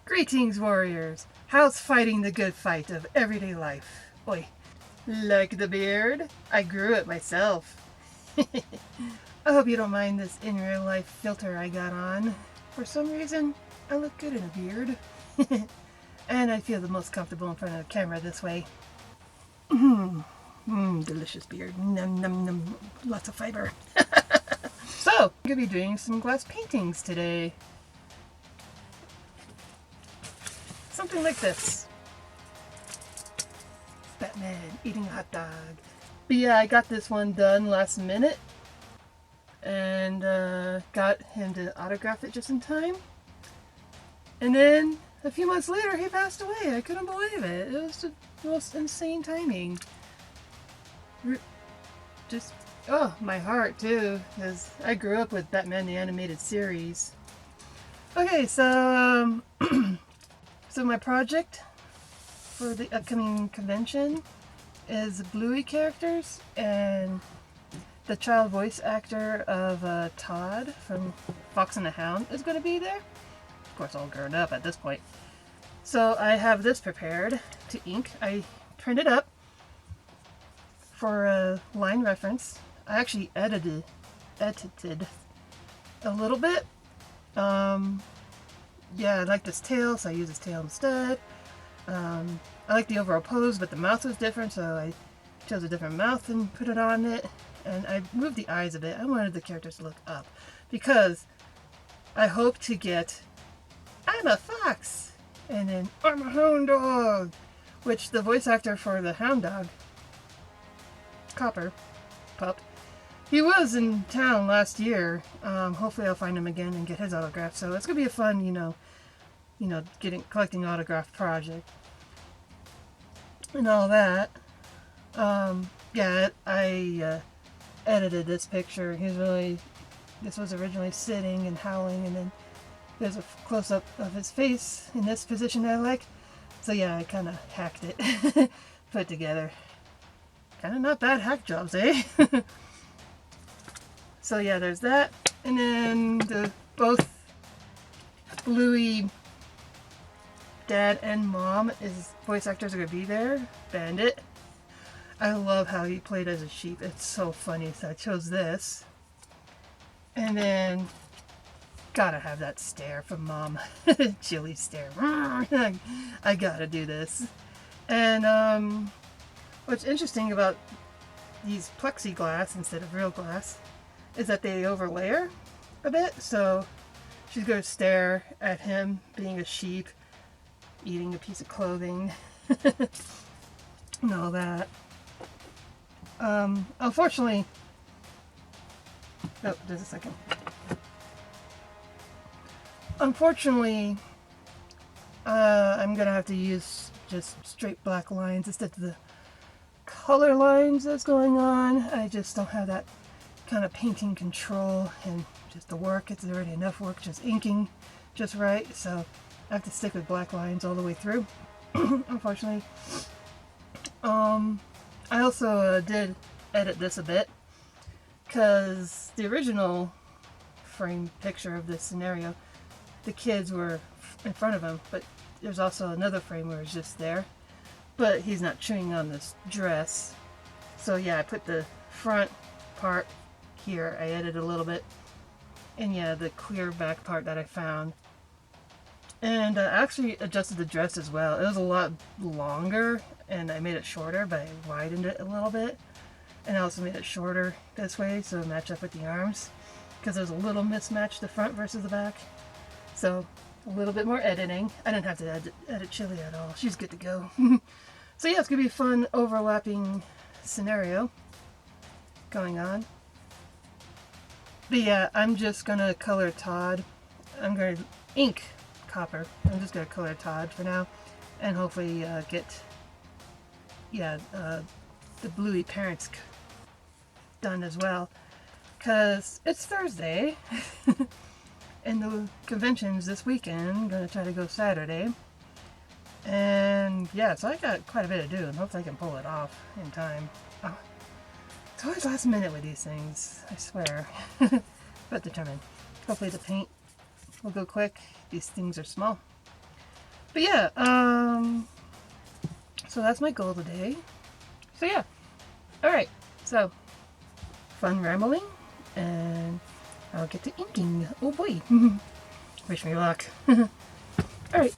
Greetings, warriors! How's fighting the good fight of everyday life? Oi, like the beard? I grew it myself. I hope you don't mind this in real life filter I got on. For some reason, I look good in a beard. And I feel the most comfortable in front of the camera this way. Delicious beard. Num num num. Lots of fiber. So, I'm going to be doing some glass paintings today. Something like this. Batman eating a hot dog. But yeah, I got this one done last minute. And got him to autograph it just in time. And then a few months later, he passed away. I couldn't believe it. It was the most insane timing. Just, oh, my heart too, because I grew up with Batman the Animated Series. Okay, so, so my project for the upcoming convention is Bluey characters, and the child voice actor of Todd from Fox and the Hound is going to be there. Of course, all grown up at this point. So I have this prepared to ink. I printed up for a line reference. I actually edited a little bit. Yeah, I like this tail, so I use this tail instead. I like the overall pose, but the mouth was different, so I chose a different mouth and put it on it. And I moved the eyes a bit. I wanted the characters to look up because I hope to get I'm a fox and then I'm a hound dog, which the voice actor for the hound dog, Copper Pup, he was in town last year. Hopefully I'll find him again and get his autograph. So it's gonna be a fun, collecting autograph project and all that. Yeah, I edited this picture. This was originally sitting and howling, and then there's a close-up of his face in this position I like. So yeah, I kind of hacked it, put together. Kind of not bad hack jobs, eh? So yeah, there's that. And then both Bluey dad and mom voice actors are going to be there. Bandit. I love how he played as a sheep. It's so funny, so I chose this. And then, gotta have that stare from Mom. Chilly stare. I gotta do this. And what's interesting about these plexiglass instead of real glass is that they overlayer a bit. So she's gonna stare at him being a sheep, eating a piece of clothing, and all that. Unfortunately, oh, just a second. Unfortunately, I'm gonna have to use just straight black lines instead of the color lines that's going on. I just don't have that kind of painting control, and just the work, it's already enough work just inking just right, so I have to stick with black lines all the way through, unfortunately. I also did edit this a bit, because the original frame picture of this scenario, the kids were in front of him, but there's also another frame where he's just there, but he's not chewing on this dress. So yeah, I put the front part here, I edited a little bit, and yeah, the clear back part that I found. And I actually adjusted the dress as well. It was a lot longer, and I made it shorter, but I widened it a little bit. And I also made it shorter this way, so it match up with the arms. Because there's a little mismatch, the front versus the back. So, a little bit more editing. I didn't have to edit Chili at all. She's good to go. So yeah, it's going to be a fun overlapping scenario going on. But yeah, I'm just going to color Todd. I'm going to ink Copper. I'm just going to color Todd for now, and hopefully get the Bluey parents done as well, because it's Thursday and the convention's this weekend. I'm going to try to go Saturday, and yeah, so I got quite a bit to do, and hopefully I can pull it off in time. Oh, it's always last minute with these things, I swear. But determined. Hopefully the paint will go quick. These things are small. But yeah, so that's my goal today. So yeah, alright, so fun rambling, and I'll get to inking. Oh boy. Wish me luck. Alright.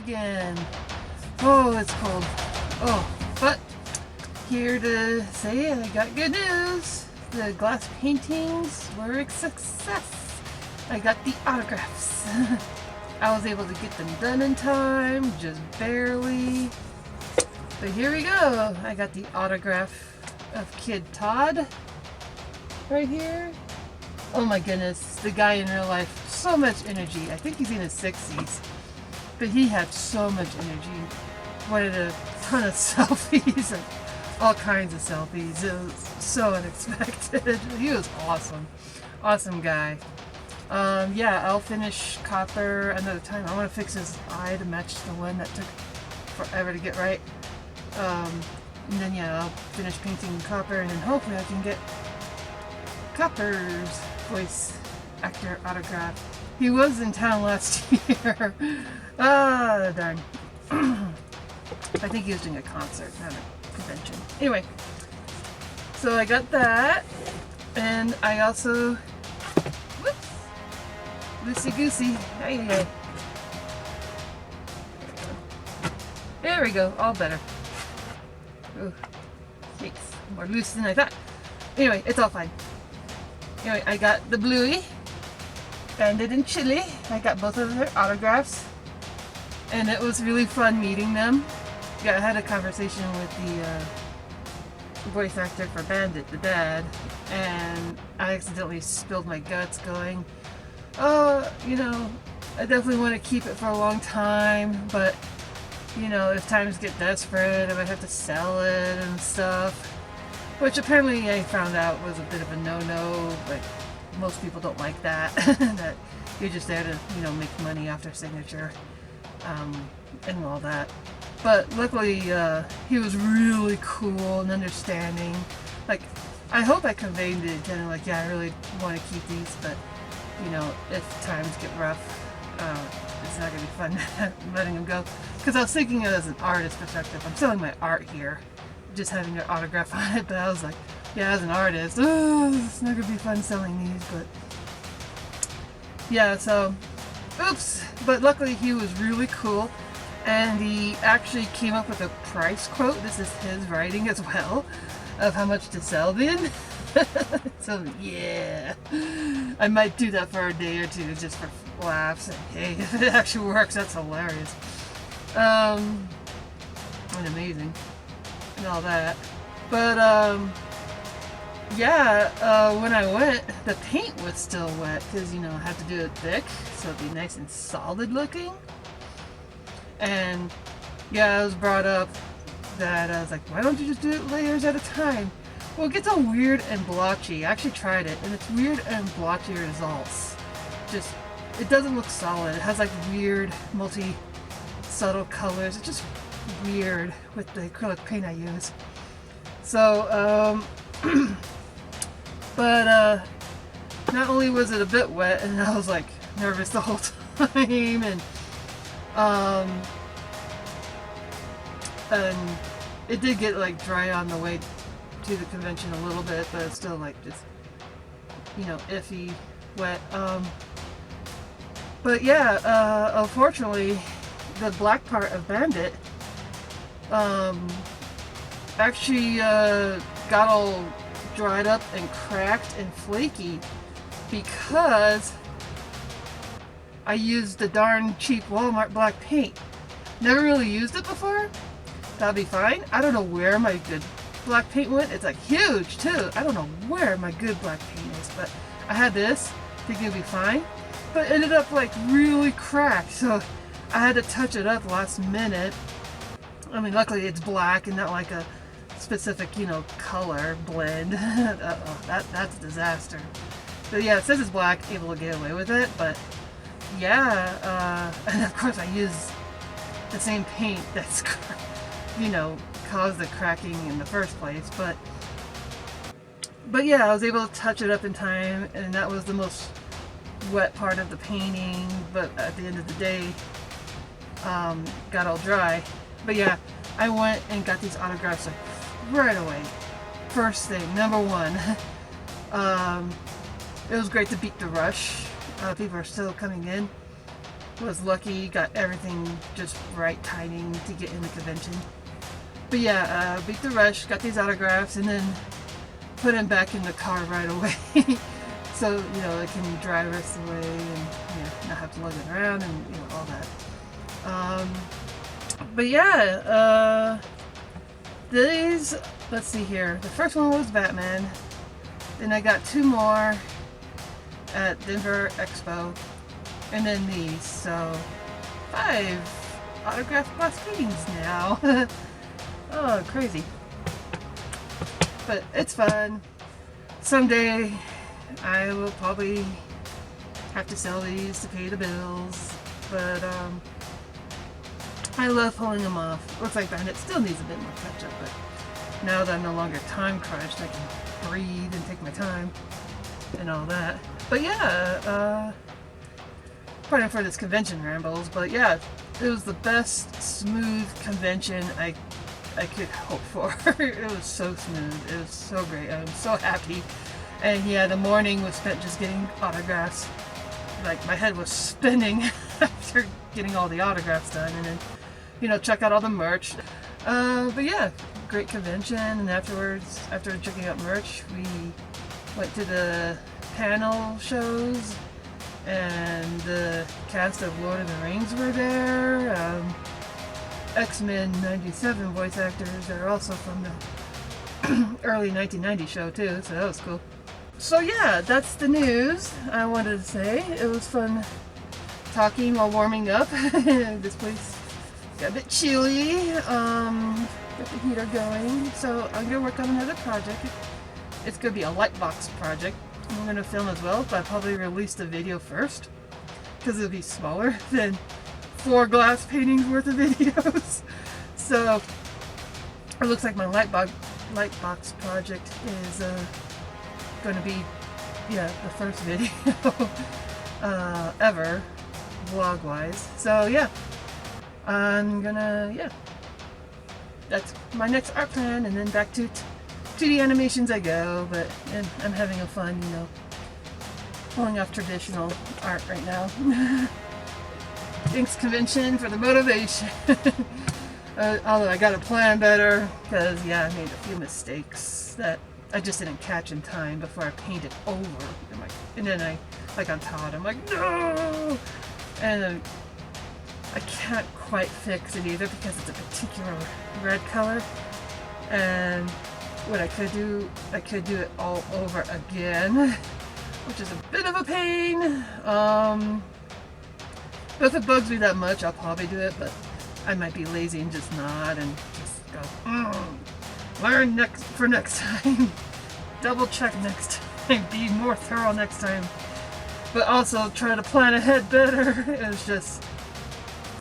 again. Oh, it's cold. Oh, but here to say I got good news. The glass paintings were a success. I got the autographs. I was able to get them done in time, just barely. But here we go. I got the autograph of Kid Todd right here. Oh my goodness, the guy in real life, so much energy. I think he's in his 60s, but he had so much energy. Wanted a ton of selfies and all kinds of selfies. It was so unexpected. He was awesome. Awesome guy. Yeah, I'll finish Copper another time. I want to fix his eye to match the one that took forever to get right. And then yeah, I'll finish painting Copper, and then hopefully I can get Copper's voice actor autograph. He was in town last year. Ah, darn. I think he was doing a concert, not a convention. Anyway, so I got that, and I also, whoops, loosey goosey. Hey. There we go, all better. Ooh, thanks. More loose than I thought. Anyway, it's all fine. Anyway, I got the Bluey, Bandit and Chili. I got both of their autographs, and it was really fun meeting them. Yeah, I had a conversation with the voice actor for Bandit, the dad, and I accidentally spilled my guts going, oh, you know, I definitely want to keep it for a long time, but, you know, if times get desperate, I might have to sell it and stuff. Which apparently I found out was a bit of a no-no, but most people don't like that. That you're just there to, you know, make money after signature, and all that. But luckily, he was really cool and understanding. Like, I hope I conveyed it kind of like, yeah, I really want to keep these, but, you know, if times get rough, it's not going to be fun letting them go. Because I was thinking it as an artist perspective. I'm selling my art here, just having their autograph on it, but I was like, yeah, as an artist, it's not gonna be fun selling these, but yeah, so oops. But luckily he was really cool, and he actually came up with a price quote. This is his writing as well, of how much to sell them. So yeah, I might do that for a day or two just for laughs, and hey, if it actually works, that's hilarious. And amazing and all that. But yeah, when I went, the paint was still wet because, you know, I had to do it thick so it'd be nice and solid looking. And yeah, I was brought up that I was like, why don't you just do it layers at a time? Well, it gets all weird and blotchy. I actually tried it, and it's weird and blotchy results. Just, it doesn't look solid. It has like weird subtle colors. It's just weird with the acrylic paint I use. So, but not only was it a bit wet, and I was like nervous the whole time, and it did get like dry on the way to the convention a little bit, but it's still like just, you know, iffy wet. But yeah, unfortunately, the black part of Bandit actually got all dried up and cracked and flaky because I used the darn cheap Walmart black paint. Never really used it before. That'll be fine. I don't know where my good black paint went. It's like huge too. I don't know where my good black paint is, but I had this thinking it'd be fine, but it ended up like really cracked, so I had to touch it up last minute. I mean, luckily it's black and not like a specific, you know, color blend. That's a disaster. But yeah, it says it's black, able to get away with it, but yeah, and of course I use the same paint that's, you know, caused the cracking in the first place, but yeah, I was able to touch it up in time, and that was the most wet part of the painting, but at the end of the day, got all dry. But yeah, I went and got these autographs like right away. First thing, number one. It was great to beat the rush. People are still coming in. was lucky, got everything just right timing to get in the convention. But yeah, beat the rush, got these autographs, and then put him back in the car right away. So, you know, I can drive us away and, you know, not have to lug it around and, you know, all that. But yeah, these, let's see here. The first one was Batman. Then I got 2 more at Denver Expo. And then these, so 5 autographed glass paintings now. Oh, crazy. But it's fun. Someday I will probably have to sell these to pay the bills. But I love pulling them off. Looks like Bandit still needs a bit more touch up, but now that I'm no longer time crunched, I can breathe and take my time and all that. But yeah, pardon for this convention rambles, but yeah, it was the best smooth convention I could hope for. It was so smooth. It was so great. I'm so happy. And yeah, the morning was spent just getting autographs. Like, my head was spinning after getting all the autographs done, and then, you know, check out all the merch. But yeah, great convention. And afterwards, after checking out merch, we went to the panel shows, and the cast of Lord of the Rings were there. X-Men 97 voice actors are also from the early 1990 show too, so that was cool. So yeah, that's the news I wanted to say. It was fun talking while warming up. This place got a bit chilly. Got the heater going, so I'm gonna work on another project. It's gonna be a light box project. I'm gonna film as well, but I'll probably release the video first because it'll be smaller than 4 glass paintings worth of videos. So it looks like my light box project is going to be, yeah, the first video ever vlog wise. So yeah, I'm gonna, yeah, that's my next art plan, and then back to 2D animations I go. But I'm having a fun, you know, pulling off traditional art right now. Thanks convention for the motivation. Although I gotta plan better, because yeah, I made a few mistakes that I just didn't catch in time before I painted over. And then I, like on Todd, I'm like, no! And then I can't quite fix it either because it's a particular red color. And what I could do it all over again, which is a bit of a pain. But if it bugs me that much, I'll probably do it, but I might be lazy and just not, and just go, learn for next time. Double check next time. Be more thorough next time. But also try to plan ahead better. It was just,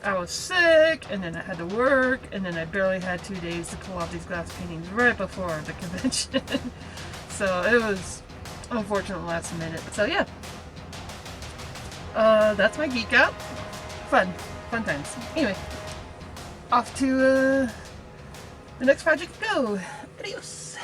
I was sick, and then I had to work, and then I barely had 2 days to pull off these glass paintings right before the convention. So it was unfortunate last minute. So yeah. That's my geek out. Fun times. Anyway, off to the next project to go. Adios.